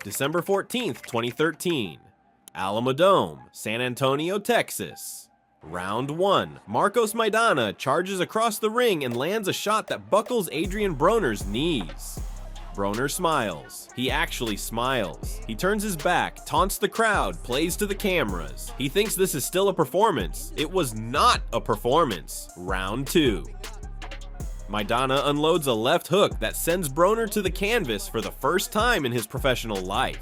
December 14th, 2013. Alamodome, San Antonio, Texas. Round 1. Marcos Maidana charges across the ring and lands a shot that buckles Adrien Broner's knees. Broner smiles. He actually smiles. He turns his back, taunts the crowd, plays to the cameras. He thinks this is still a performance. It was not a performance. Round 2. Maidana unloads a left hook that sends Broner to the canvas for the first time in his professional life.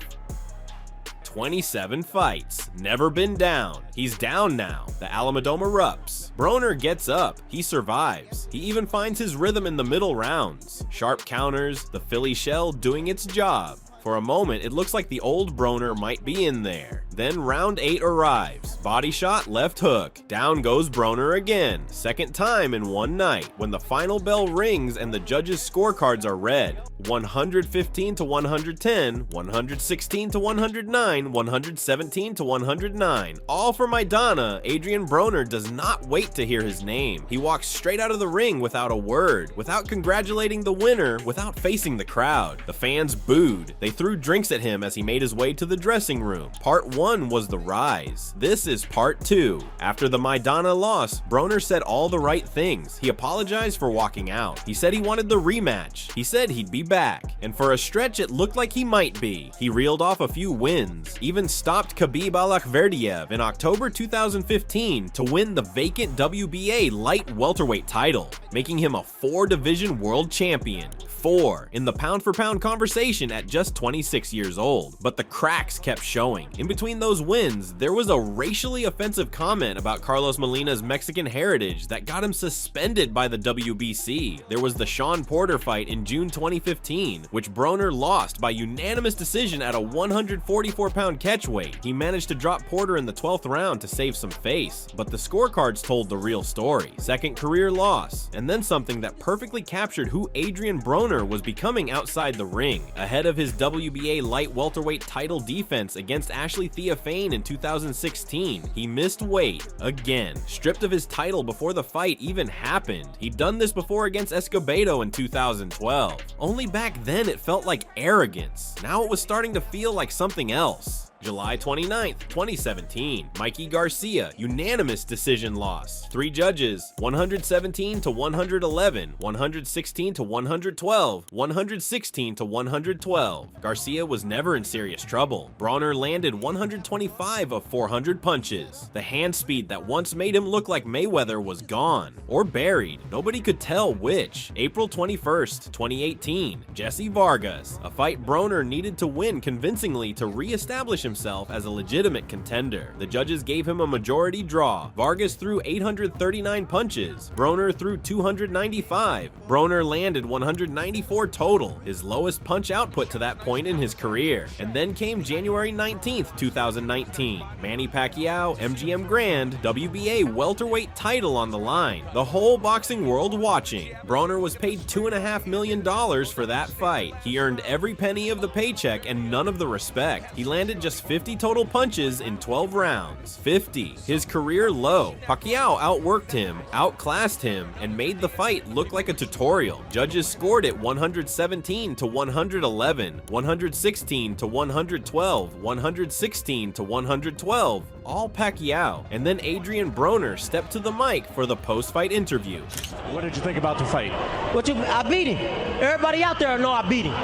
27 fights, never been down. He's down now. The Alamodome erupts. Broner gets up. He survives. He even finds his rhythm in the middle rounds. Sharp counters, the Philly shell doing its job. For a moment, it looks like the old Broner might be in there. Then round 8 arrives. Body shot, left hook. Down goes Broner again. Second time in one night, when the final bell rings and the judges' scorecards are read. 115 to 110, 116 to 109, 117 to 109. All for Maidana. Adrien Broner does not wait to hear his name. He walks straight out of the ring without a word, without congratulating the winner, without facing the crowd. The fans booed. They threw drinks at him as he made his way to the dressing room. Part 1 was the rise. This is part 2. After the Maidana loss, Broner said all the right things. He apologized for walking out. He said he wanted the rematch. He said he'd be back. And for a stretch, it looked like he might be. He reeled off a few wins, even stopped Khabib Alakverdiev in October 2015 to win the vacant WBA light welterweight title, making him a 4-division world champion. 4 in the pound-for-pound conversation at just 26 years old. But the cracks kept showing. In between those wins, there was a racially offensive comment about Carlos Molina's Mexican heritage that got him suspended by the WBC. There was the Sean Porter fight in June 2015, which Broner lost by unanimous decision at a 144-pound catchweight. He managed to drop Porter in the 12th round to save some face, but the scorecards told the real story. Second career loss, and then something that perfectly captured who Adrien Broner was becoming outside the ring. Ahead of his WBA light welterweight title defense against Ashley Theophane in 2016, he missed weight again, stripped of his title before the fight even happened. He'd done this before against Escobedo in 2012. Only back then it felt like arrogance. Now it was starting to feel like something else. July 29th, 2017. Mikey Garcia, unanimous decision loss. 3 judges, 117 to 111, 116 to 112, 116 to 112. Garcia was never in serious trouble. Broner landed 125 of 400 punches. The hand speed that once made him look like Mayweather was gone, or buried. Nobody could tell which. April 21st, 2018. Jesse Vargas, a fight Broner needed to win convincingly to re-establish himself as a legitimate contender. The judges gave him a majority draw. Vargas threw 839 punches. Broner threw 295. Broner landed 194 total, his lowest punch output to that point in his career. And then came January 19th, 2019. Manny Pacquiao, MGM Grand, WBA welterweight title on the line. The whole boxing world watching. Broner was paid $2.5 million for that fight. He earned every penny of the paycheck and none of the respect. He landed just 50 total punches in 12 rounds. 50. His career low. Pacquiao outworked him, outclassed him, and made the fight look like a tutorial. Judges scored it 117 to 111, 116 to 112, 116 to 112, all Pacquiao. And then Adrien Broner stepped to the mic for the post-fight interview. What did you think about the fight? I beat him. Everybody out there know I beat him.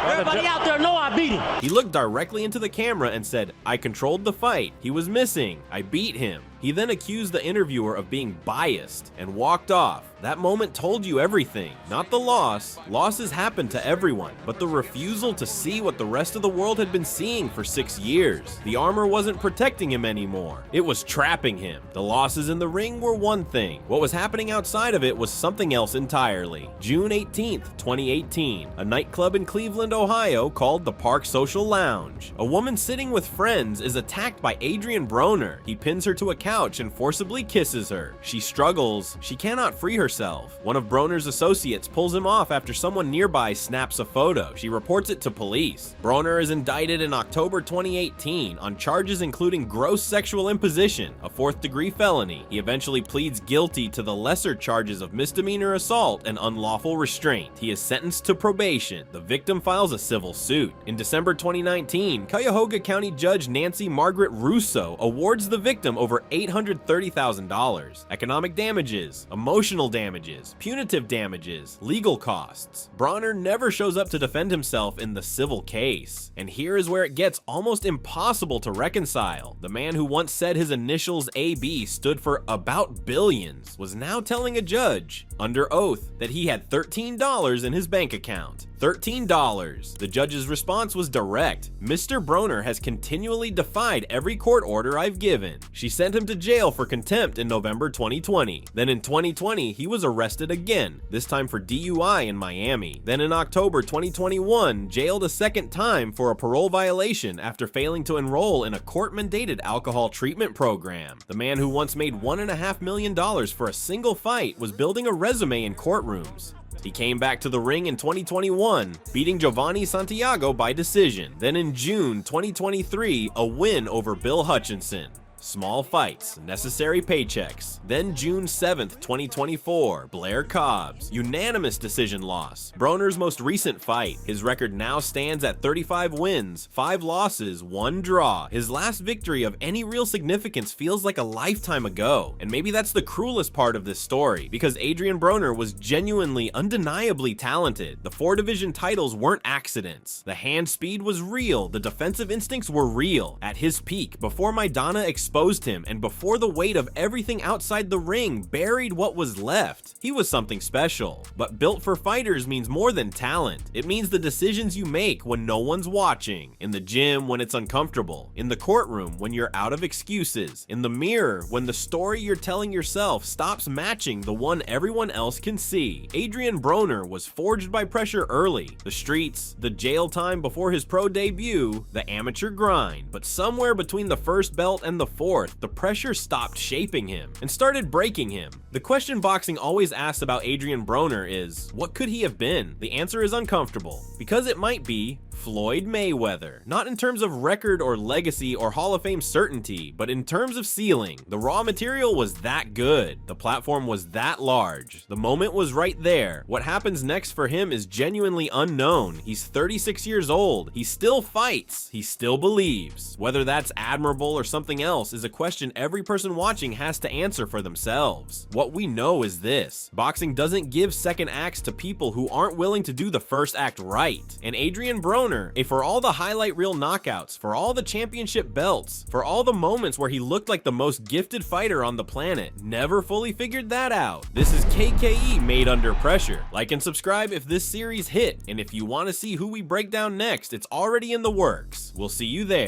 Everybody out there know I beat him. He looked directly into the camera and said, "I controlled the fight. He was missing. I beat him." He then accused the interviewer of being biased and walked off. That moment told you everything. Not the loss. Losses happen to everyone, but the refusal to see what the rest of the world had been seeing for 6 years. The armor wasn't protecting him anymore. It was trapping him. The losses in the ring were one thing. What was happening outside of it was something else entirely. June 18th, 2018. A nightclub in Cleveland, Ohio called the Park Social Lounge. A woman sitting with friends is attacked by Adrien Broner. He pins her to a couch and forcibly kisses her. She struggles. She cannot free herself herself. One of Broner's associates pulls him off after someone nearby snaps a photo. She reports it to police. Broner is indicted in October 2018 on charges including gross sexual imposition, a 4th-degree felony. He eventually pleads guilty to the lesser charges of misdemeanor assault and unlawful restraint. He is sentenced to probation. The victim files a civil suit. In December 2019, Cuyahoga County Judge Nancy Margaret Russo awards the victim over $830,000. Economic damages, emotional damages, punitive damages, legal costs. Broner never shows up to defend himself in the civil case. And here is where it gets almost impossible to reconcile. The man who once said his initials AB stood for about billions was now telling a judge, under oath, that he had $13 in his bank account. $13. The judge's response was direct. Mr. Broner has continually defied every court order I've given. She sent him to jail for contempt in November 2020. Then in 2020, he was arrested again, this time for DUI in Miami. Then in October 2021, jailed a second time for a parole violation after failing to enroll in a court-mandated alcohol treatment program. The man who once made $1.5 million for a single fight was building a resume in courtrooms. He came back to the ring in 2021, beating Giovanni Santiago by decision. Then in June 2023, a win over Bill Hutchinson. Small fights, necessary paychecks. Then June 7th, 2024, Blair Cobbs, unanimous decision loss. Broner's most recent fight. His record now stands at 35 wins, 5 losses, 1 draw. His last victory of any real significance feels like a lifetime ago. And maybe that's the cruelest part of this story, because Adrien Broner was genuinely, undeniably talented. The 4 division titles weren't accidents. The hand speed was real, the defensive instincts were real. At his peak, before Maidana exposed him, and before the weight of everything outside the ring buried what was left, he was something special. But built for fighters means more than talent. It means the decisions you make when no one's watching, in the gym when it's uncomfortable, in the courtroom when you're out of excuses, in the mirror when the story you're telling yourself stops matching the one everyone else can see. Adrien Broner was forged by pressure early, the streets, the jail time before his pro debut, the amateur grind, but somewhere between the first belt and the fourth, the pressure stopped shaping him and started breaking him. The question boxing always asks about Adrien Broner is, what could he have been? The answer is uncomfortable, because it might be Floyd Mayweather. Not in terms of record or legacy or Hall of Fame certainty, but in terms of ceiling. The raw material was that good. The platform was that large. The moment was right there. What happens next for him is genuinely unknown. He's 36 years old. He still fights. He still believes. Whether that's admirable or something else is a question every person watching has to answer for themselves. What we know is this: boxing doesn't give second acts to people who aren't willing to do the first act right. And Adrien Broner, for all the highlight reel knockouts, for all the championship belts, for all the moments where he looked like the most gifted fighter on the planet, never fully figured that out. This is KKE Made Under Pressure. Like and subscribe if this series hit, and if you want to see who we break down next, it's already in the works. We'll see you there.